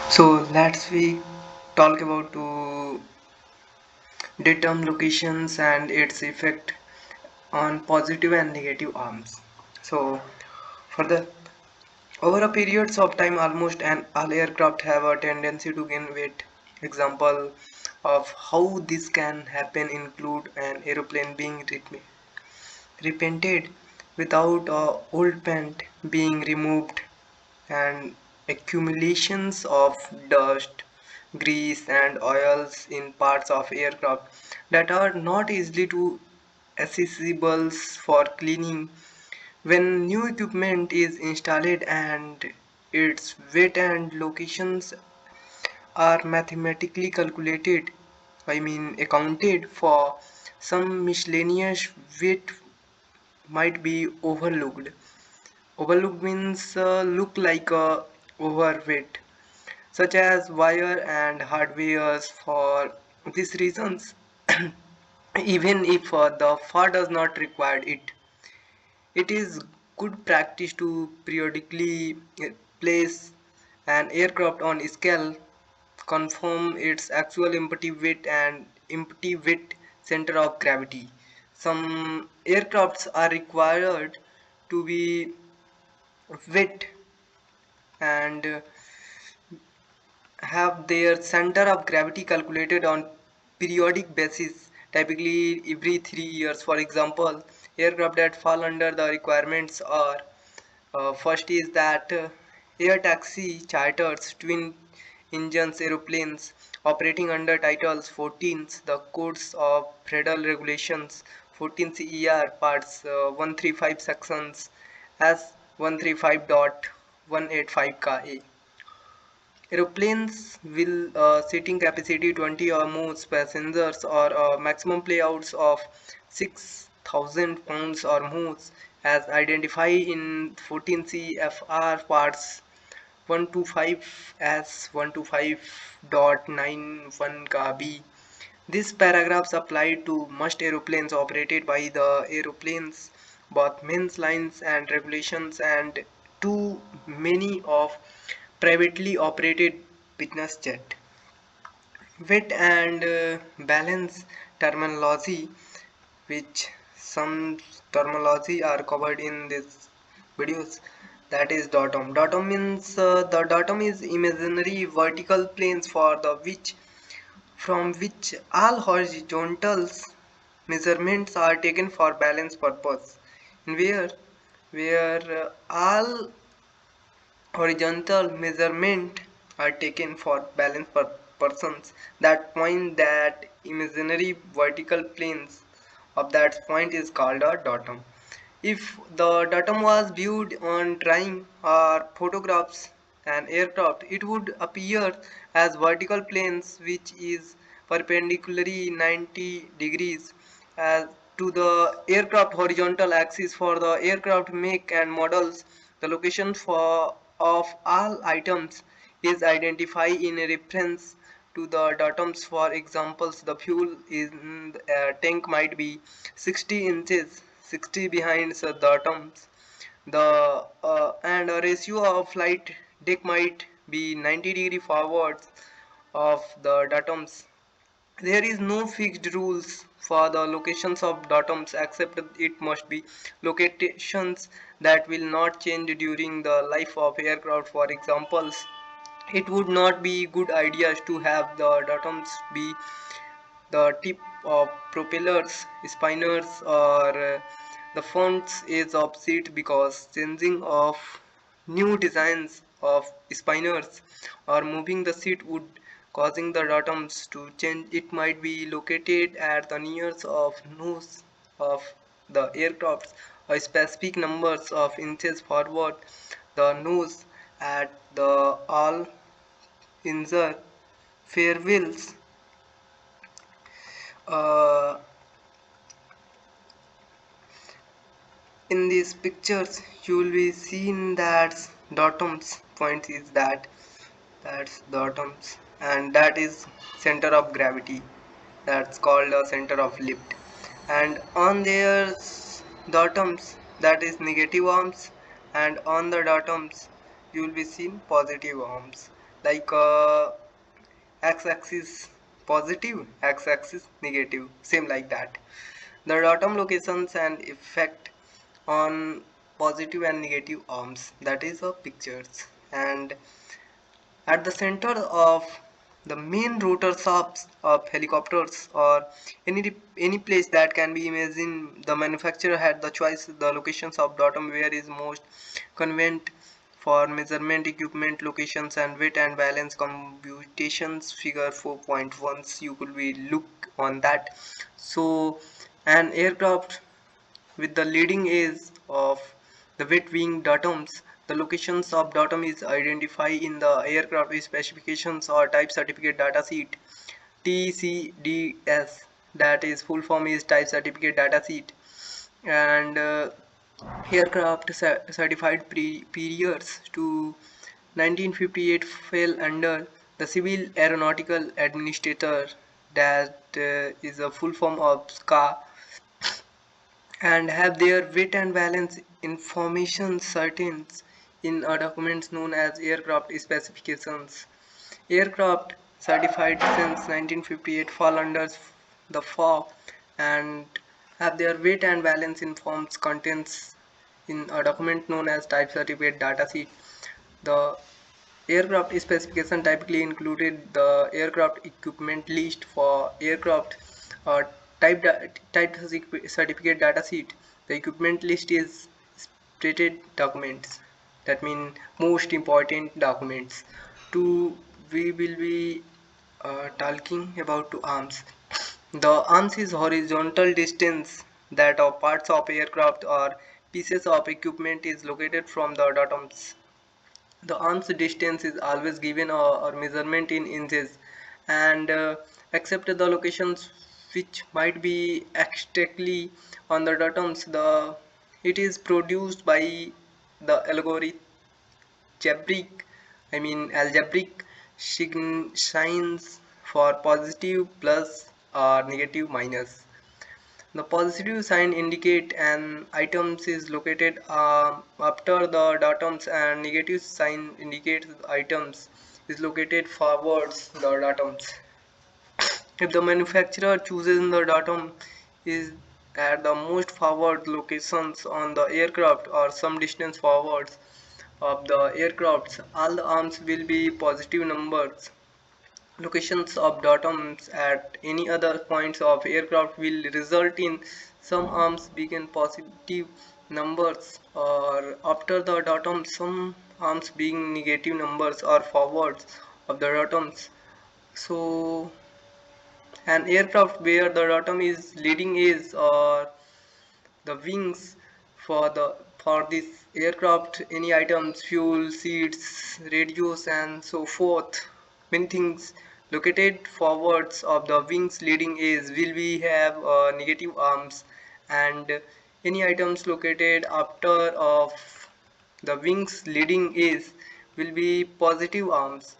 So let's we talk about datum locations and its effect on positive and negative arms. So for the over a periods of time, almost an all aircraft have a tendency to gain weight. Example of how this can happen include an aeroplane being repainted without a old paint being removed and accumulations of dust, grease and oils in parts of aircraft that are not easily to accessible for cleaning. When new equipment is installed and its weight and locations are mathematically calculated, accounted for, some miscellaneous weight might be overlooked. Overlooked means look like a overweight, such as wire and hardwares. For these reasons, even if the FAR does not require it, it is good practice to periodically place an aircraft on scale, confirm its actual empty weight and empty weight center of gravity. Some aircrafts are required to be wet and have their center of gravity calculated on periodic basis, typically every 3 years. For example, aircraft that fall under the requirements are first is that air taxi charters, twin engines aeroplanes operating under titles 14, the codes of federal regulations 14 CER parts 135 sections as 135.185 ka A. Aeroplanes will seating capacity 20 or more passengers or maximum payouts of 6,000 pounds or more as identified in 14 CFR parts 125 as 125.91 ka B. These paragraphs apply to most aeroplanes operated by the aeroplanes, both mains lines and regulations, and to many of privately operated business jet. Weight and balance terminology, which some terminology are covered in this videos. That is datum. Datum means the datum is imaginary vertical planes for the which from which all horizontal measurements are taken for balance purpose. Where all horizontal measurement are taken for balance persons, that point, that imaginary vertical planes of that point is called a datum. If the datum was viewed on drawing or photographs an aircraft, it would appear as vertical planes which is perpendicularly 90 degrees as to the aircraft horizontal axis. For the aircraft make and models, the location for of all items is identified in reference to the datums. For examples, the fuel in the tank might be 60 inches 60 behind the datums, the and a ratio of flight deck might be 90-degree forwards of the datums. There is no fixed rules for the locations of datums except it must be locations that will not change during the life of aircraft. For examples, it would not be good ideas to have the datums be the tip of propellers, spinners, or the fonts is of seat, because changing of new designs of spinners or moving the seat would causing the datums to change. It might be located at the nears of nose of the aircraft a specific numbers of inches forward the nose at the all insert farewells. uh, in these pictures you will be seeing that datums point is that's datums, and that is center of gravity, that's called a center of lift. And on their datums, that is negative arms, and on the datums you will be seeing positive arms. like x-axis positive, x-axis negative, same like that. The datum locations and effect on positive and negative arms, that is pictures. And at the center of the main rotor shafts of helicopters or any place that can be imagined, the manufacturer had the choice the locations of datum where is most convenient for measurement equipment locations and weight and balance computations. Figure 4.1 you could be look on that. So an aircraft with the leading edge of the wet wing datums, the locations of datum is identified in the aircraft specifications or type certificate data sheet TCDS. That is full form is type certificate data sheet. And aircraft certified periods to 1958 fell under the Civil Aeronautical Administrator, that is a full form of SCA, and have their weight and balance information certain in a document known as aircraft specifications. Aircraft certified since 1958 fall under the FAW and have their weight and balance informs contents in a document known as type certificate data sheet. The aircraft specification typically included the aircraft equipment list for aircraft or type certificate data sheet. The equipment list is stated documents. That means most important documents. To we will be talking about two arms. The arms is horizontal distance that of parts of aircraft or pieces of equipment is located from the datums. The arm's distance is always given or measurement in inches, and except the locations which might be exactly on the datums, the it is produced by the algebraic signs for positive plus or negative minus. The positive sign indicate an item is located after the datums, and negative sign indicates the items is located forwards the datums. If the manufacturer chooses the datum is at the most forward locations on the aircraft or some distance forwards of the aircrafts, all the arms will be positive numbers. Locations of datums at any other points of aircraft will result in some arms being positive numbers or after the datum some arms being negative numbers or forwards of the datums. So an aircraft where the datum is leading edge or the wings for this aircraft any items fuel seats radios and so forth many things located forwards of the wings leading edge will be have negative arms, and any items located after of the wings leading edge will be positive arms.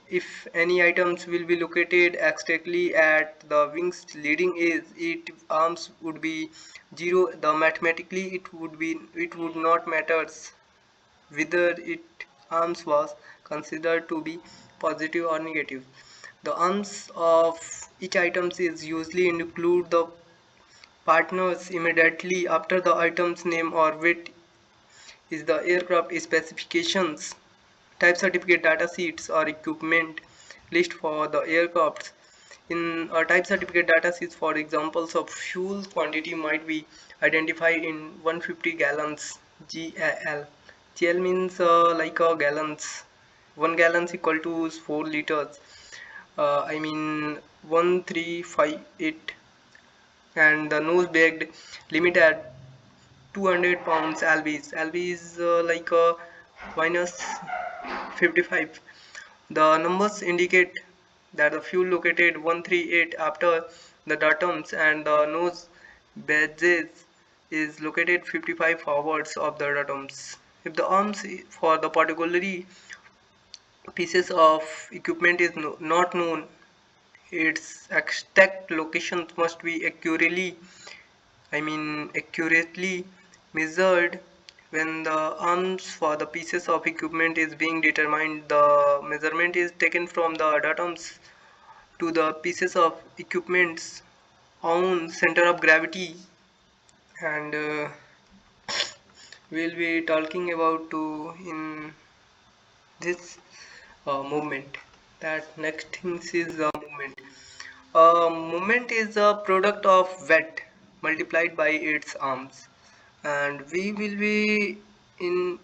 If any items will be located exactly at the wing's leading edge, its arms would be zero. The mathematically it would not matters whether its arms was considered to be positive or negative. The arms of each items is usually include the partners immediately after the item's name or weight is the aircraft specifications, type certificate data sheets or equipment list for the aircrafts. In a type certificate data sheets for examples of fuel quantity might be identified in 150 gallons GAL. GL means like gallons. 1 gallons equal to 4 liters. I mean 1358, and the nose bagged limit at 200 pounds lbs. Lbs like minus 55. The numbers indicate that the fuel located 138 after the datums and the nose badges is located 55 forwards of the datums. If the arms for the particularly pieces of equipment is not known, its exact locations must be accurately measured When the arms for the pieces of equipment is being determined, the measurement is taken from the datums to the pieces of equipment's own center of gravity, and we'll be talking about in this movement. That next things is the movement. Movement is a product of weight multiplied by its arms, and we will be in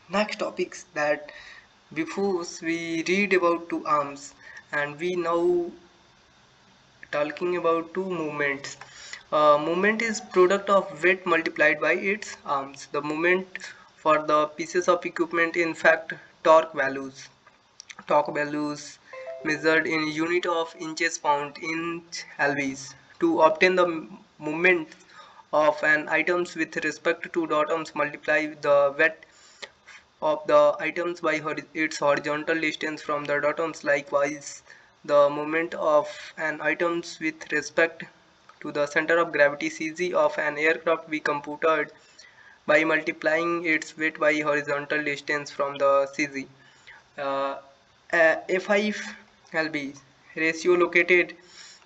next topics that before we read about two arms, and we now talking about two movements. Movement is product of weight multiplied by its arms. The movement for the pieces of equipment, in fact, torque values measured in unit of inches pound inch lbs. To obtain the movement of an items with respect to the atoms, multiply the weight of the items by its horizontal distance from the atoms. Likewise, the moment of an items with respect to the center of gravity CG of an aircraft be computed by multiplying its weight by horizontal distance from the CG. Uh, A5 lb ratio located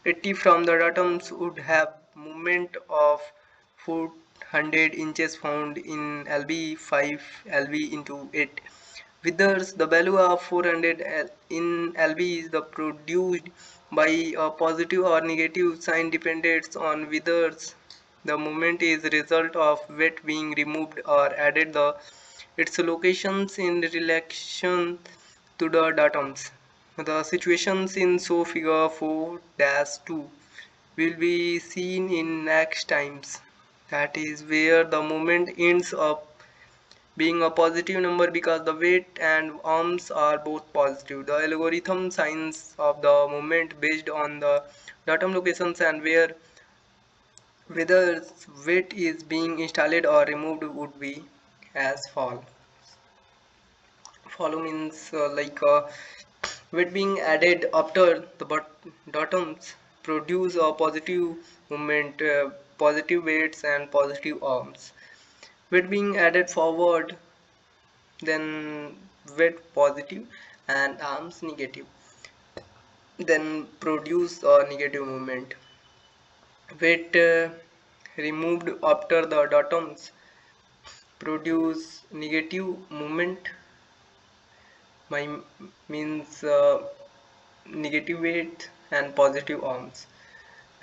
80 from the atoms would have movement of 400 inches found in lb 5 lb into 8. Withers the value of 400 in lb is the produced by a positive or negative sign depends on whether the movement is a result of weight being removed or added. Its locations in relation to the datums. The situations in so figure 4-2 will be seen in next times. That is where the moment ends up being a positive number because the weight and arms are both positive. The algorithm signs of the moment based on the datum locations and whether weight is being installed or removed would be as follows. Follow means weight being added after the bottoms produce a positive movement, positive weights and positive arms. Weight being added forward, then weight positive and arms negative, then produce a negative movement. Weight removed after the bottoms produce negative movement. My means negative weight and positive arms.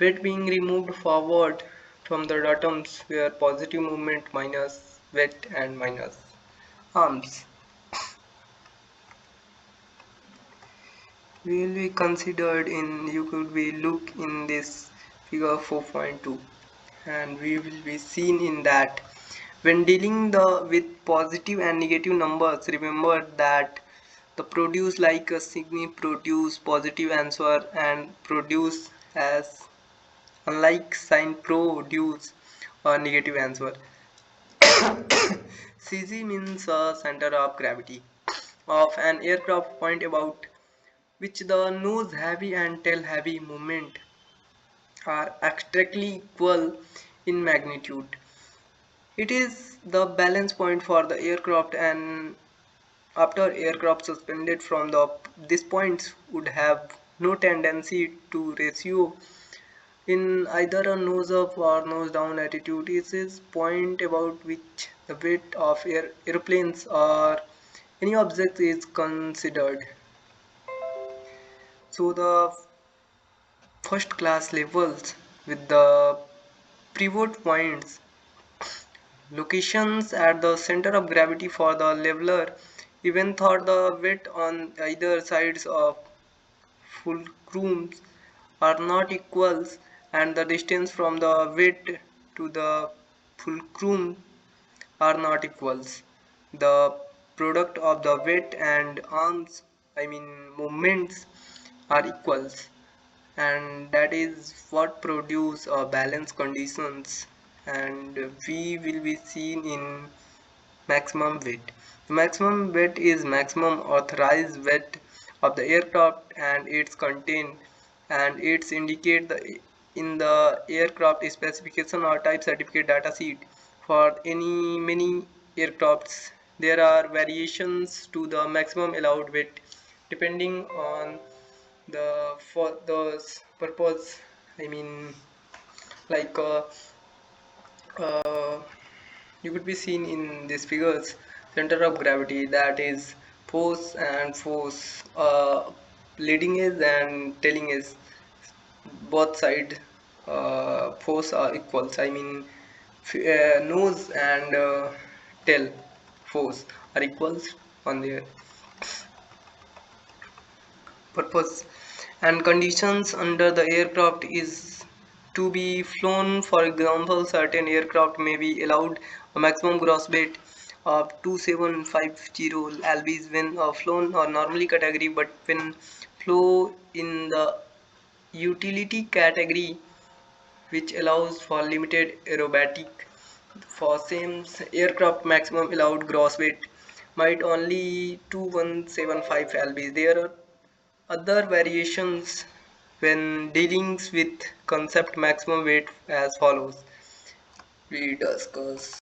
Weight being removed forward from the atoms where positive movement minus weight and minus arms. Will be considered in you could be look in this figure 4.2, and we will be seen in that when dealing with positive and negative numbers, remember that the produce like a sign produce positive answer and produce as unlike sign produce a negative answer. CG means center of gravity of an aircraft point about which the nose heavy and tail heavy movement are exactly equal in magnitude. It is the balance point for the aircraft, and after aircraft suspended from these points would have no tendency to ratio in either a nose up or nose down attitude. It is point about which the weight of airplanes or any object is considered. So the first class levels with the pivot points, locations at the center of gravity for the leveler, even though the weight on either sides of fulcrums are not equals and the distance from the weight to the fulcrum are not equals. The product of the weight and arms, I mean movements, are equals, and that is what produce balance conditions, and we will be seen in maximum weight. The maximum weight is maximum authorized weight of the aircraft and its content, and it's indicate the in the aircraft specification or type certificate data sheet for any many aircrafts. There are variations to the maximum allowed weight depending on the for the purpose. I mean, like uh, you could be seen in these figures center of gravity, that is force, leading edge and tailing edge, both side force are equals. I mean, nose and tail force are equals on their purpose, and conditions under the aircraft is to be flown. For example, certain aircraft may be allowed a maximum gross weight of 2750 lbs when flown or normally category, but when flow in the utility category, which allows for limited aerobatic. For same aircraft, maximum allowed gross weight might only 2175 lbs. There are other variations when dealing with concept maximum weight as follows. We discuss